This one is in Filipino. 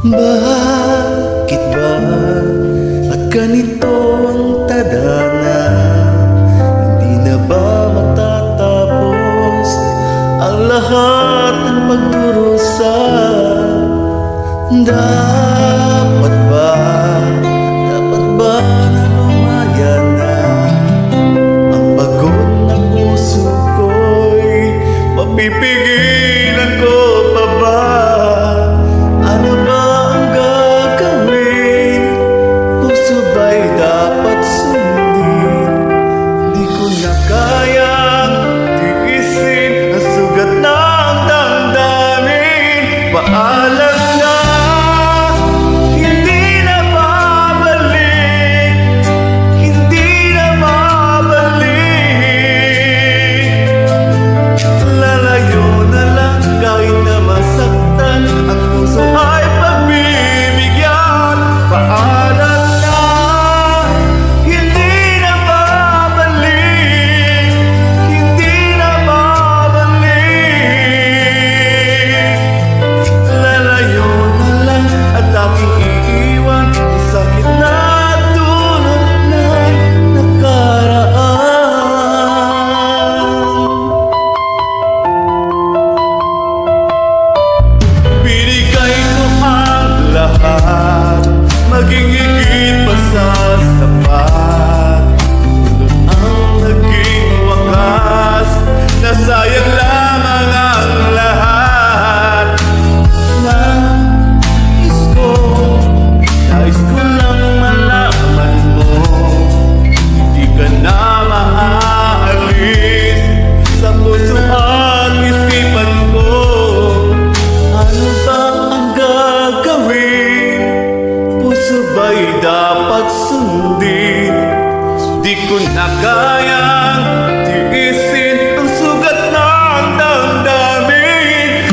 Bakit ba at ganito ang tadhana? Hindi na ba matatapos ang lahat ng pagdurusa? Dapat ba na lumaya na ang pagod na puso ko'y mapipigilan ko pa ba? Ano ba ang gagawin? Puso ba'y dapat sundin? Di ko na kayang tiisin ang sugat ng damdamin. Paalam na, hindi na babalik, hindi na babalik. Lalayo na lang kahit na masaktan, ang puso ay pagbibigyan. Paalam na, hindi na babalik, hindi na babalik. Lalayo na lang at aking iiwan ang sakit na dulot ng nakaraan. Binigay ko ang lahat, maging higit pa sa sapat. Ang naging wakas, nasayang lamang ang lahat. Nais ko lang malaman mo, hindi ka na maaalis sa puso at isipan ko. Ano ba ang gagawin? Puso ba'y dapat sundin? Di ko na kayang tiisin ang sugat ng damdamin.